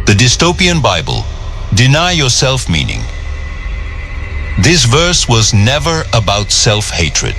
The dystopian Bible, deny yourself meaning. This verse was never about self-hatred.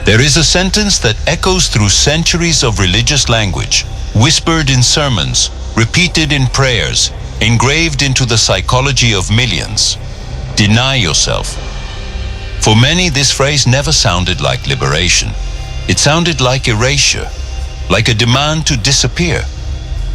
There is a sentence that echoes through centuries of religious language, whispered in sermons, repeated in prayers, engraved into the psychology of millions. Deny yourself. For many, this phrase never sounded like liberation. It sounded like erasure, like a demand to disappear,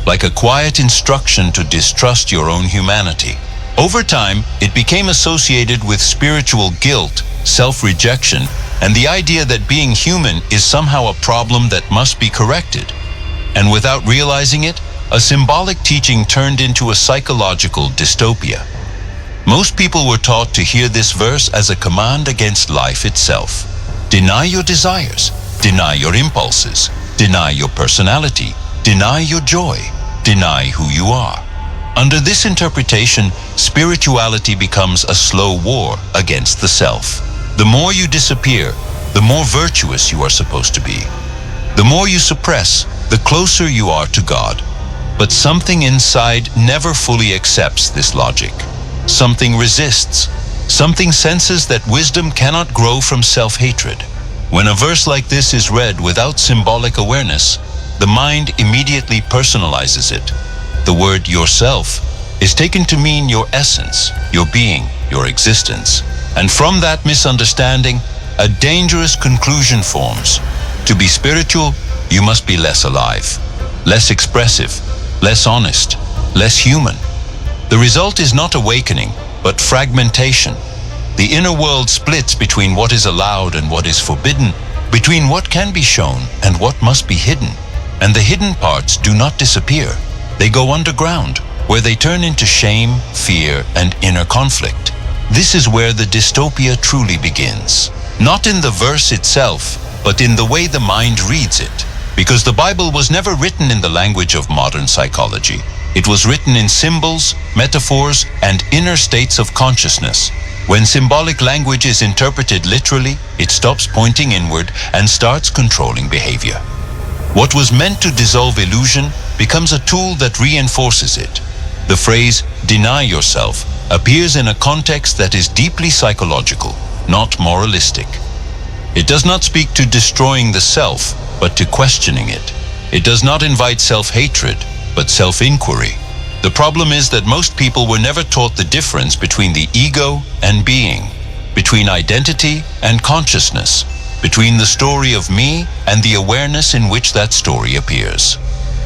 like a quiet instruction to distrust your own humanity. Over time, it became associated with spiritual guilt, self-rejection, and the idea that being human is somehow a problem that must be corrected. And without realizing it, a symbolic teaching turned into a psychological dystopia. Most people were taught to hear this verse as a command against life itself. Deny your desires, deny your impulses, deny your personality, deny your joy, deny who you are. Under this interpretation, spirituality becomes a slow war against the self. The more you disappear, the more virtuous you are supposed to be. The more you suppress, the closer you are to God. But something inside never fully accepts this logic. Something resists. Something senses that wisdom cannot grow from self-hatred. When a verse like this is read without symbolic awareness, the mind immediately personalizes it. The word yourself is taken to mean your essence, your being, your existence. And from that misunderstanding, a dangerous conclusion forms. To be spiritual, you must be less alive, less expressive, less honest, less human. The result is not awakening, but fragmentation. The inner world splits between what is allowed and what is forbidden, between what can be shown and what must be hidden. And the hidden parts do not disappear. They go underground, where they turn into shame, fear, and inner conflict. This is where the dystopia truly begins. Not in the verse itself, but in the way the mind reads it. Because the Bible was never written in the language of modern psychology. It was written in symbols, metaphors, and inner states of consciousness. When symbolic language is interpreted literally, it stops pointing inward and starts controlling behavior. What was meant to dissolve illusion becomes a tool that reinforces it. The phrase, deny yourself, appears in a context that is deeply psychological, not moralistic. It does not speak to destroying the self, but to questioning it. It does not invite self-hatred, but self-inquiry. The problem is that most people were never taught the difference between the ego and being, between identity and consciousness, between the story of me and the awareness in which that story appears.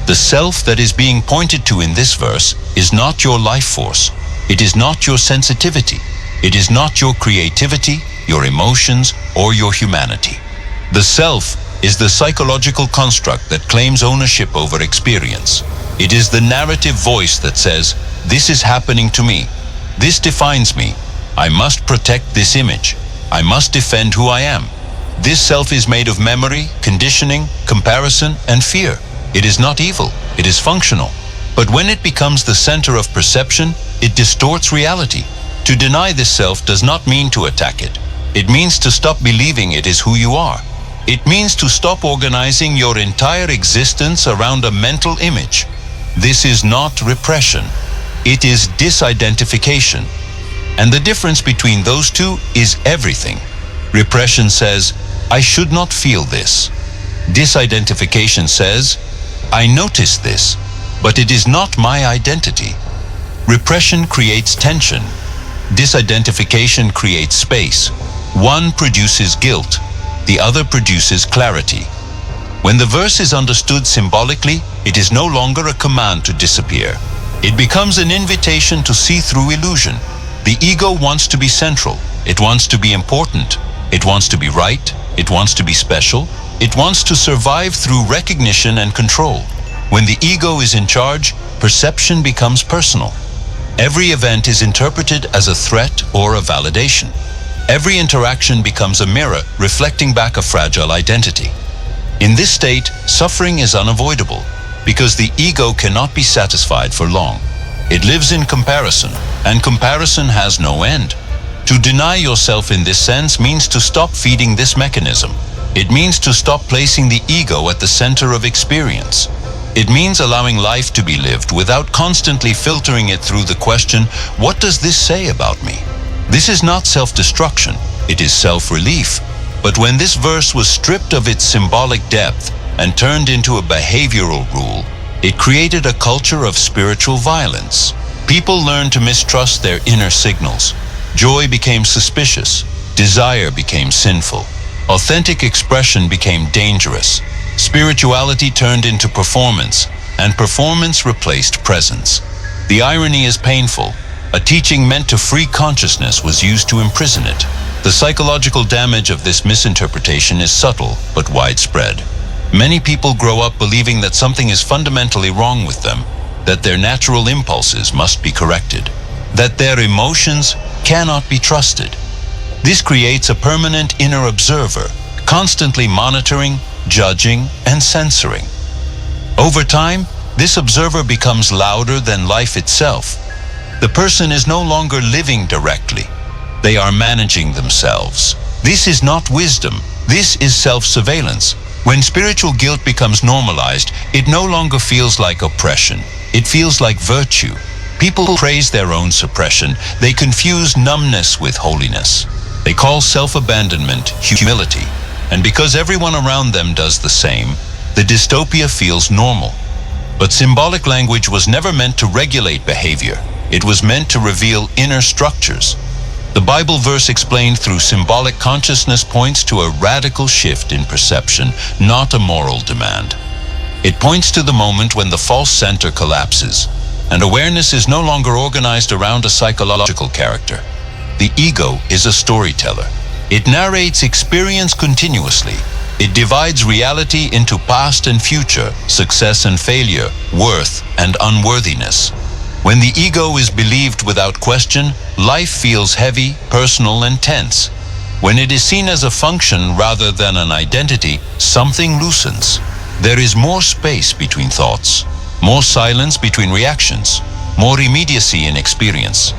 The self that is being pointed to in this verse is not your life force. It is not your sensitivity. It is not your creativity, your emotions, or your humanity. The self is the psychological construct that claims ownership over experience. It is the narrative voice that says, this is happening to me. This defines me. I must protect this image. I must defend who I am. This self is made of memory, conditioning, comparison, and fear. It is not evil. It is functional. But when it becomes the center of perception, it distorts reality. To deny this self does not mean to attack it. It means to stop believing it is who you are. It means to stop organizing your entire existence around a mental image. This is not repression. It is disidentification. And the difference between those two is everything. Repression says, I should not feel this. Disidentification says, I notice this, but it is not my identity. Repression creates tension. Disidentification creates space. One produces guilt, the other produces clarity. When the verse is understood symbolically, it is no longer a command to disappear. It becomes an invitation to see through illusion. The ego wants to be central. It wants to be important. It wants to be right. It wants to be special. It wants to survive through recognition and control. When the ego is in charge, perception becomes personal. Every event is interpreted as a threat or a validation. Every interaction becomes a mirror reflecting back a fragile identity. In this state, suffering is unavoidable because the ego cannot be satisfied for long. It lives in comparison, and comparison has no end. To deny yourself in this sense means to stop feeding this mechanism. It means to stop placing the ego at the center of experience. It means allowing life to be lived without constantly filtering it through the question, what does this say about me? This is not self-destruction, it is self-relief. But when this verse was stripped of its symbolic depth and turned into a behavioral rule, it created a culture of spiritual violence. People learned to mistrust their inner signals. Joy became suspicious. Desire became sinful. Authentic expression became dangerous. Spirituality turned into performance, and performance replaced presence. The irony is painful. A teaching meant to free consciousness was used to imprison it. The psychological damage of this misinterpretation is subtle but widespread. Many people grow up believing that something is fundamentally wrong with them, that their natural impulses must be corrected, that their emotions cannot be trusted. This creates a permanent inner observer, constantly monitoring, judging, and censoring. Over time, this observer becomes louder than life itself. The person is no longer living directly. They are managing themselves. This is not wisdom. This is self-surveillance. When spiritual guilt becomes normalized, it no longer feels like oppression. It feels like virtue. People praise their own suppression. They confuse numbness with holiness. They call self-abandonment humility. And because everyone around them does the same, the dystopia feels normal. But symbolic language was never meant to regulate behavior. It was meant to reveal inner structures. The Bible verse explained through symbolic consciousness points to a radical shift in perception, not a moral demand. It points to the moment when the false center collapses, and awareness is no longer organized around a psychological character. The ego is a storyteller. It narrates experience continuously. It divides reality into past and future, success and failure, worth and unworthiness. When the ego is believed without question, life feels heavy, personal, and tense. When it is seen as a function rather than an identity, something loosens. There is more space between thoughts, more silence between reactions, more immediacy in experience.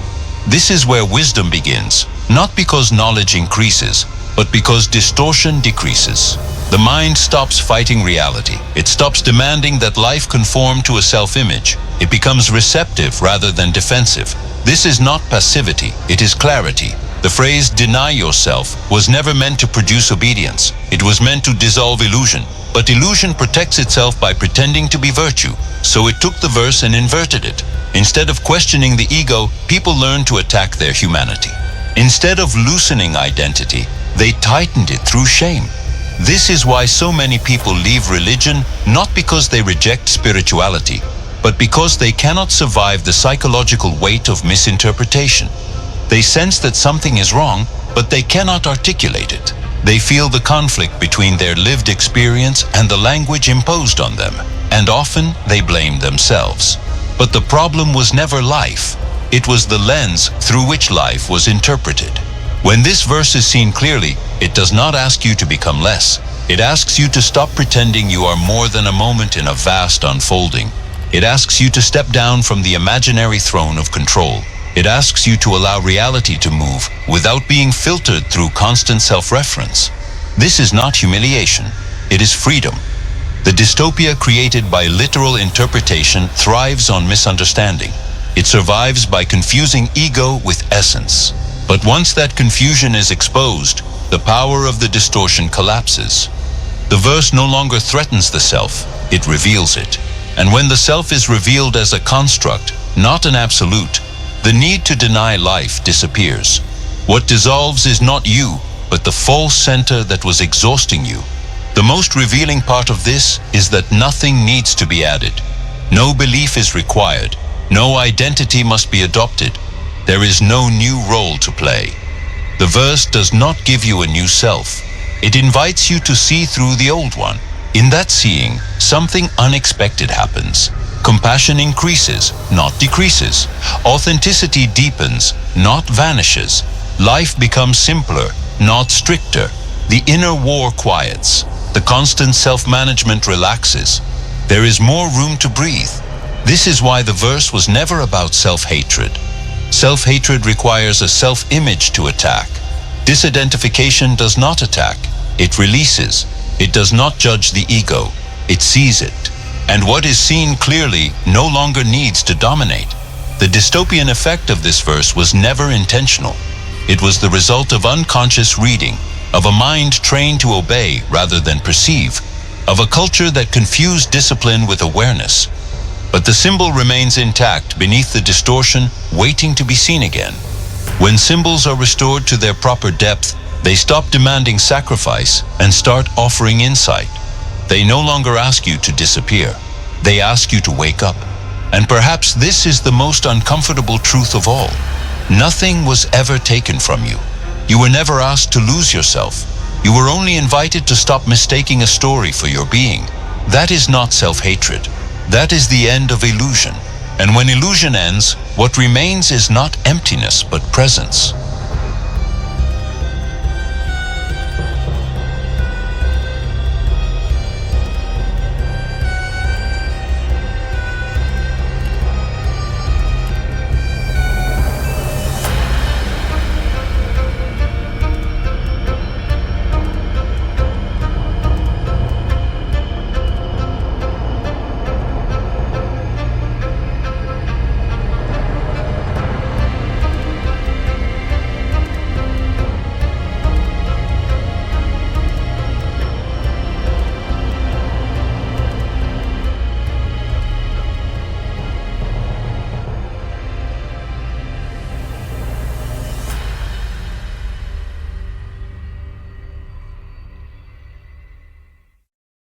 This is where wisdom begins, not because knowledge increases, but because distortion decreases. The mind stops fighting reality. It stops demanding that life conform to a self-image. It becomes receptive rather than defensive. This is not passivity, it is clarity. The phrase "deny yourself" was never meant to produce obedience. It was meant to dissolve illusion. But illusion protects itself by pretending to be virtue. So it took the verse and inverted it. Instead of questioning the ego, people learned to attack their humanity. Instead of loosening identity, they tightened it through shame. This is why so many people leave religion, not because they reject spirituality, but because they cannot survive the psychological weight of misinterpretation. They sense that something is wrong, but they cannot articulate it. They feel the conflict between their lived experience and the language imposed on them, and often they blame themselves. But the problem was never life. It was the lens through which life was interpreted. When this verse is seen clearly, it does not ask you to become less. It asks you to stop pretending you are more than a moment in a vast unfolding. It asks you to step down from the imaginary throne of control. It asks you to allow reality to move without being filtered through constant self-reference. This is not humiliation. It is freedom. The dystopia created by literal interpretation thrives on misunderstanding. It survives by confusing ego with essence. But once that confusion is exposed, the power of the distortion collapses. The verse no longer threatens the self, it reveals it. And when the self is revealed as a construct, not an absolute, the need to deny life disappears. What dissolves is not you, but the false center that was exhausting you. The most revealing part of this is that nothing needs to be added. No belief is required. No identity must be adopted. There is no new role to play. The verse does not give you a new self. It invites you to see through the old one. In that seeing, something unexpected happens. Compassion increases, not decreases. Authenticity deepens, not vanishes. Life becomes simpler, not stricter. The inner war quiets. The constant self-management relaxes. There is more room to breathe. This is why the verse was never about self-hatred. Self-hatred requires a self-image to attack. Disidentification does not attack, it releases. It does not judge the ego, it sees it. And what is seen clearly no longer needs to dominate. The dystopian effect of this verse was never intentional. It was the result of unconscious reading, of a mind trained to obey rather than perceive, of a culture that confused discipline with awareness. But the symbol remains intact beneath the distortion, waiting to be seen again. When symbols are restored to their proper depth, they stop demanding sacrifice and start offering insight. They no longer ask you to disappear. They ask you to wake up. And perhaps this is the most uncomfortable truth of all. Nothing was ever taken from you. You were never asked to lose yourself. You were only invited to stop mistaking a story for your being. That is not self-hatred. That is the end of illusion. And when illusion ends, what remains is not emptiness but presence.